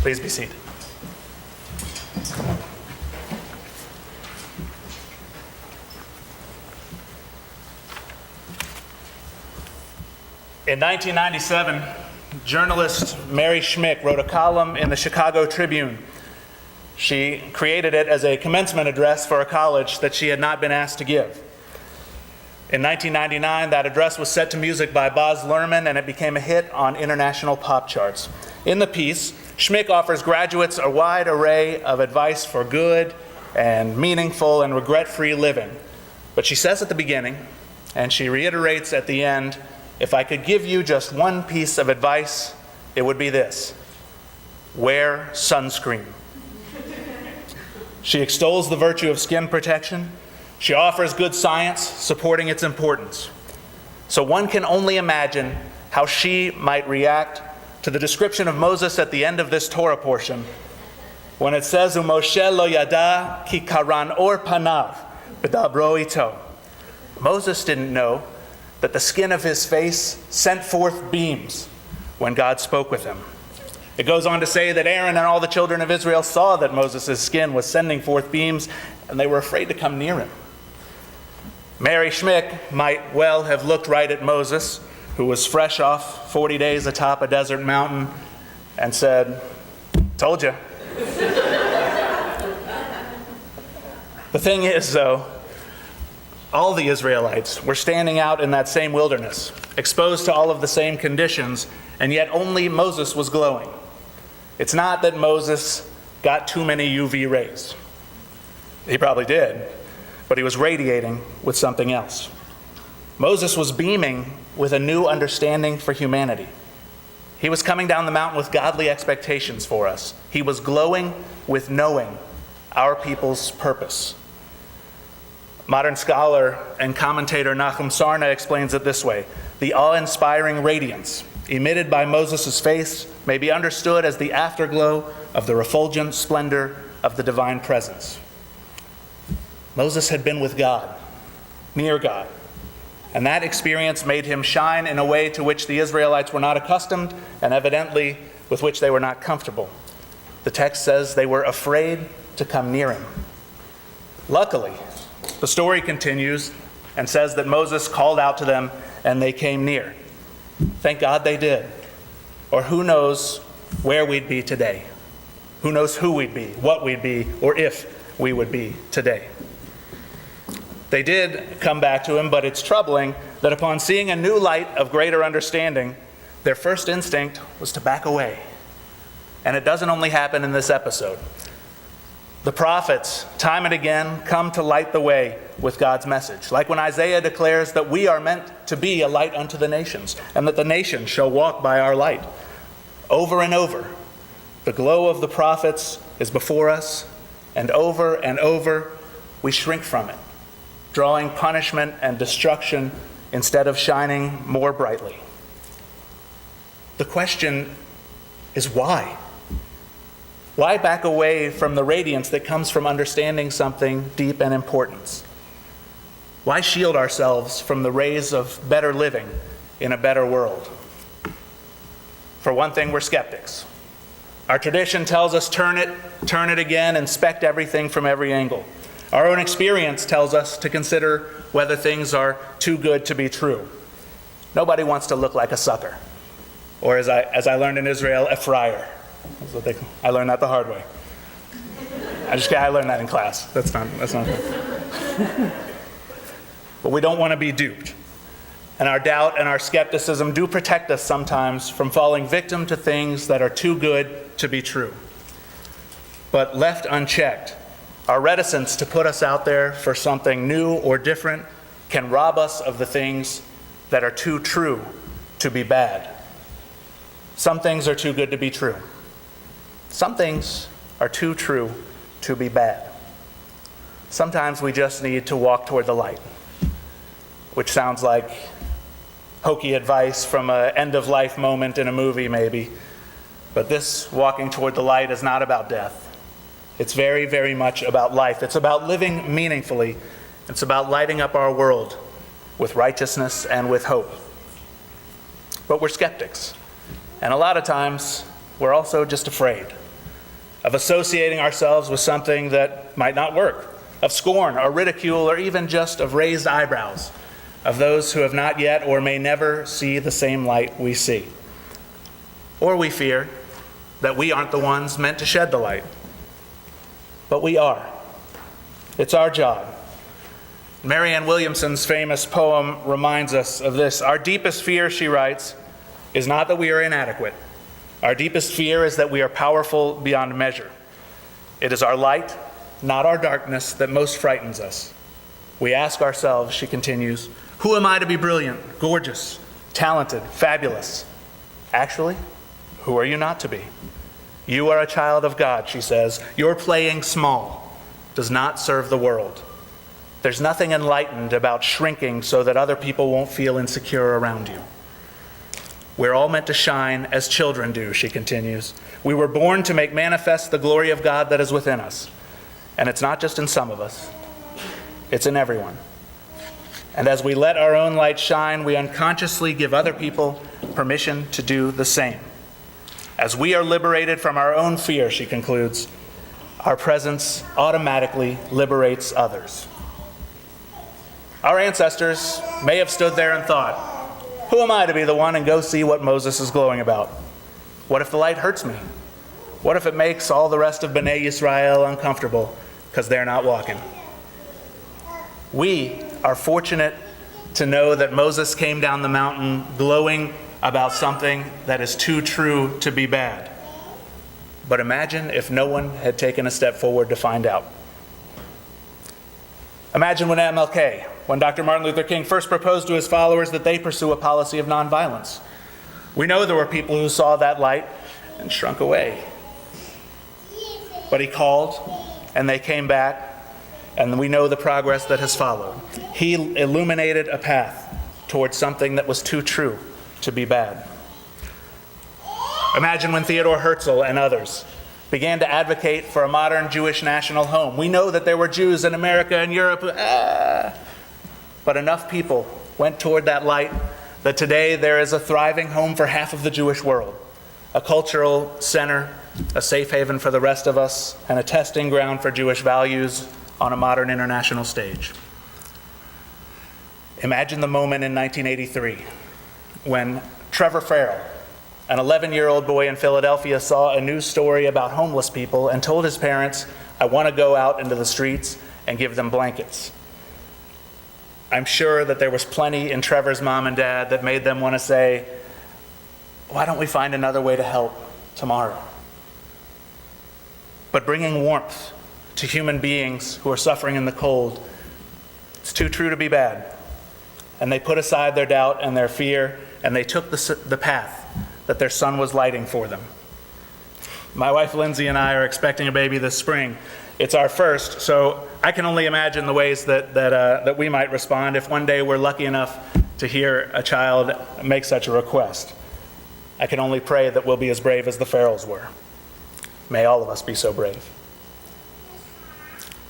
Please be seated. In 1997, journalist Mary Schmick wrote a column in the Chicago Tribune. She created it as a commencement address for a college that she had not been asked to give. In 1999, that address was set to music by Baz Luhrmann, and it became a hit on international pop charts. In the piece, Schmick offers graduates a wide array of advice for good and meaningful and regret-free living. But she says at the beginning, and she reiterates at the end, if I could give you just one piece of advice, it would be this: wear sunscreen. She extols the virtue of skin protection. She offers good science supporting its importance. So one can only imagine how she might react to the description of Moses at the end of this Torah portion, when it says, "Umoshe lo yada ki karan or panav b'dabro ito." Moses didn't know that the skin of his face sent forth beams when God spoke with him. It goes on to say that Aaron and all the children of Israel saw that Moses' skin was sending forth beams, and they were afraid to come near him. Mary Schmick might well have looked right at Moses, who was fresh off 40 days atop a desert mountain, and said, "Told you." The thing is, though, all the Israelites were standing out in that same wilderness, exposed to all of the same conditions, and yet only Moses was glowing. It's not that Moses got too many UV rays. He probably did, but he was radiating with something else. Moses was beaming with a new understanding for humanity. He was coming down the mountain with godly expectations for us. He was glowing with knowing our people's purpose. Modern scholar and commentator Nachum Sarna explains it this way: the awe-inspiring radiance emitted by Moses' face may be understood as the afterglow of the refulgent splendor of the divine presence. Moses had been with God, near God, and that experience made him shine in a way to which the Israelites were not accustomed, and evidently with which they were not comfortable. The text says they were afraid to come near him. Luckily, the story continues and says that Moses called out to them and they came near. Thank God they did. Or who knows where we'd be today? Who knows who we'd be, what we'd be, or if we would be today? They did come back to him, but it's troubling that upon seeing a new light of greater understanding, their first instinct was to back away. And it doesn't only happen in this episode. The prophets, time and again, come to light the way with God's message. Like when Isaiah declares that we are meant to be a light unto the nations, and that the nations shall walk by our light. Over and over, the glow of the prophets is before us, and over, we shrink from it, drawing punishment and destruction instead of shining more brightly. The question is why? Why back away from the radiance that comes from understanding something deep and important? Why shield ourselves from the rays of better living in a better world? For one thing, we're skeptics. Our tradition tells us turn it again, inspect everything from every angle. Our own experience tells us to consider whether things are too good to be true. Nobody wants to look like a sucker, or as I learned in Israel, a friar. I learned that the hard way. I learned that in class. That's not good. But we don't want to be duped. And our doubt and our skepticism do protect us sometimes from falling victim to things that are too good to be true. But left unchecked, our reticence to put us out there for something new or different can rob us of the things that are too true to be bad. Some things are too good to be true. Some things are too true to be bad. Sometimes we just need to walk toward the light, which sounds like hokey advice from an end-of-life moment in a movie, maybe. But this walking toward the light is not about death. It's very, very much about life. It's about living meaningfully. It's about lighting up our world with righteousness and with hope. But we're skeptics. And a lot of times, we're also just afraid. of associating ourselves with something that might not work, of scorn or ridicule or even just of raised eyebrows of those who have not yet or may never see the same light we see. Or we fear that we aren't the ones meant to shed the light. But we are. It's our job. Marianne Williamson's famous poem reminds us of this. Our deepest fear, she writes, is not that we are inadequate. Our deepest fear is that we are powerful beyond measure. It is our light, not our darkness, that most frightens us. We ask ourselves, she continues, who am I to be brilliant, gorgeous, talented, fabulous? Actually, who are you not to be? You are a child of God, she says. Your playing small does not serve the world. There's nothing enlightened about shrinking so that other people won't feel insecure around you. We're all meant to shine as children do, she continues. We were born to make manifest the glory of God that is within us. And it's not just in some of us, it's in everyone. And as we let our own light shine, we unconsciously give other people permission to do the same. As we are liberated from our own fear, she concludes, our presence automatically liberates others. Our ancestors may have stood there and thought, who am I to be the one and go see what Moses is glowing about? What if the light hurts me? What if it makes all the rest of B'nai Yisrael uncomfortable because they're not walking? We are fortunate to know that Moses came down the mountain glowing about something that is too true to be bad. But imagine if no one had taken a step forward to find out. Imagine when MLK, when Dr. Martin Luther King first proposed to his followers that they pursue a policy of nonviolence. We know there were people who saw that light and shrunk away. But he called, and they came back, and we know the progress that has followed. He illuminated a path towards something that was too true to be bad. Imagine when Theodore Herzl and others began to advocate for a modern Jewish national home. We know that there were Jews in America and Europe, but enough people went toward that light that today there is a thriving home for half of the Jewish world, a cultural center, a safe haven for the rest of us, and a testing ground for Jewish values on a modern international stage. Imagine the moment in 1983 when Trevor Farrell, an 11-year-old boy in Philadelphia, saw a news story about homeless people and told his parents, I want to go out into the streets and give them blankets. I'm sure that there was plenty in Trevor's mom and dad that made them want to say, why don't we find another way to help tomorrow? But bringing warmth to human beings who are suffering in the cold, it's too true to be bad. And they put aside their doubt and their fear, and they took the path that their son was lighting for them. My wife Lindsay and I are expecting a baby this spring. It's our first, so I can only imagine the ways that we might respond if one day we're lucky enough to hear a child make such a request. I can only pray that we'll be as brave as the Farrells were. May all of us be so brave.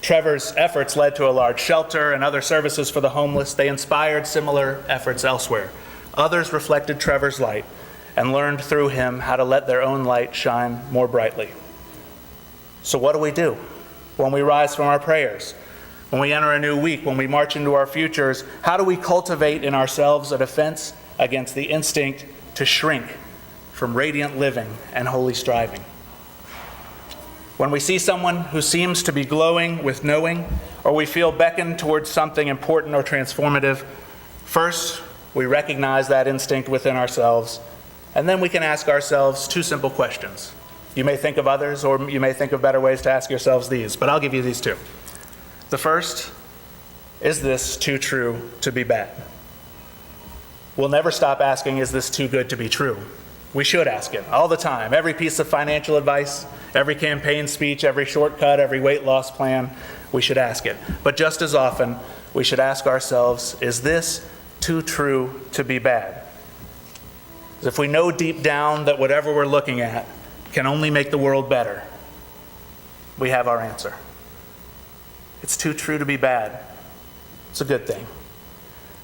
Trevor's efforts led to a large shelter and other services for the homeless. They inspired similar efforts elsewhere. Others reflected Trevor's light and learned through him how to let their own light shine more brightly. So what do? When we rise from our prayers, when we enter a new week, when we march into our futures, how do we cultivate in ourselves a defense against the instinct to shrink from radiant living and holy striving? When we see someone who seems to be glowing with knowing, or we feel beckoned towards something important or transformative, first, we recognize that instinct within ourselves, and then we can ask ourselves two simple questions. You may think of others, or you may think of better ways to ask yourselves these, but I'll give you these two. The first, is this too true to be bad? We'll never stop asking, is this too good to be true? We should ask it all the time. Every piece of financial advice, every campaign speech, every shortcut, every weight loss plan, we should ask it. But just as often, we should ask ourselves, is this too true to be bad? If we know deep down that whatever we're looking at can only make the world better, we have our answer. It's too true to be bad. It's a good thing.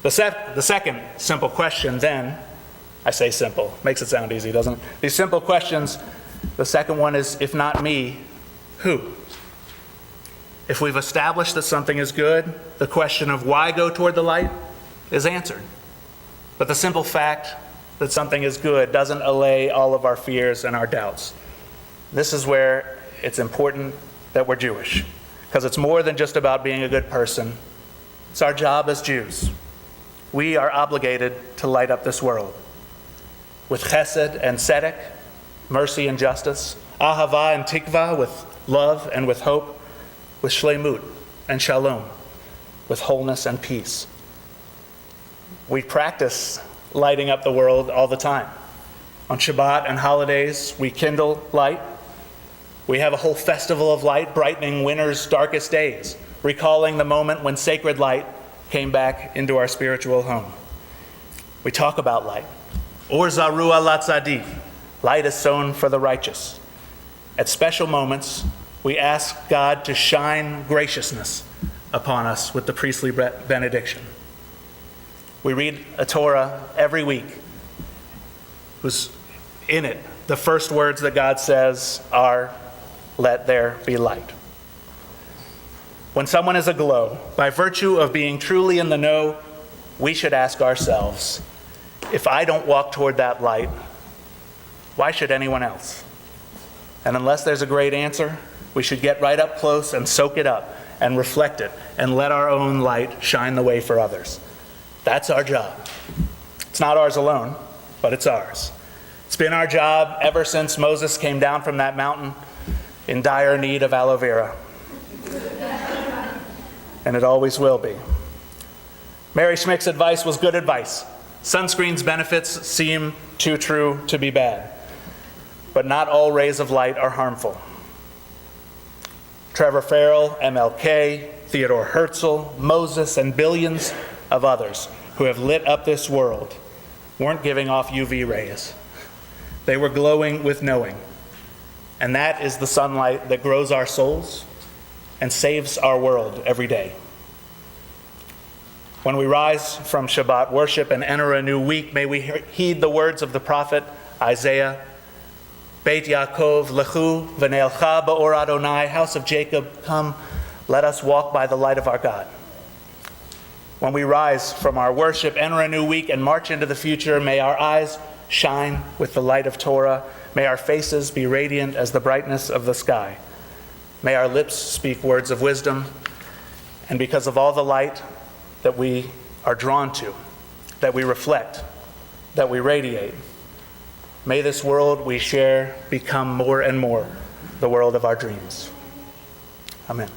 The second simple question then, I say simple, makes it sound easy, doesn't it? These simple questions, the second one is, if not me, who. If we've established that something is good, the question of why go toward the light is answered. But the simple fact that something is good doesn't allay all of our fears and our doubts. This is where it's important that we're Jewish, because it's more than just about being a good person. It's our job as Jews. We are obligated to light up this world with chesed and tzedek, mercy and justice, ahava and tikva, with love and with hope, with shleimut and shalom, with wholeness and peace. We practice lighting up the world all the time. On Shabbat and holidays, we kindle light. We have a whole festival of light, brightening winter's darkest days, recalling the moment when sacred light came back into our spiritual home. We talk about light. Or zarua latzadik, light is sown for the righteous. At special moments, we ask God to shine graciousness upon us with the priestly benediction. We read a Torah every week whose in it the first words that God says are, "Let there be light." When someone is aglow, by virtue of being truly in the know, we should ask ourselves, if I don't walk toward that light, why should anyone else? And unless there's a great answer, we should get right up close and soak it up and reflect it and let our own light shine the way for others. That's our job. It's not ours alone, but it's ours. It's been our job ever since Moses came down from that mountain in dire need of aloe vera. And it always will be. Mary Schmick's advice was good advice. Sunscreen's benefits seem too true to be bad, but not all rays of light are harmful. Trevor Farrell, MLK, Theodore Herzl, Moses, and billions of others who have lit up this world weren't giving off UV rays. They were glowing with knowing. And that is the sunlight that grows our souls and saves our world every day. When we rise from Shabbat worship and enter a new week, may we heed the words of the prophet Isaiah. Beit Yaakov, lechu v'neilcha ba'or Adonai, house of Jacob, come, let us walk by the light of our God. When we rise from our worship, enter a new week, and march into the future, may our eyes shine with the light of Torah. May our faces be radiant as the brightness of the sky. May our lips speak words of wisdom. And because of all the light that we are drawn to, that we reflect, that we radiate, may this world we share become more and more the world of our dreams. Amen.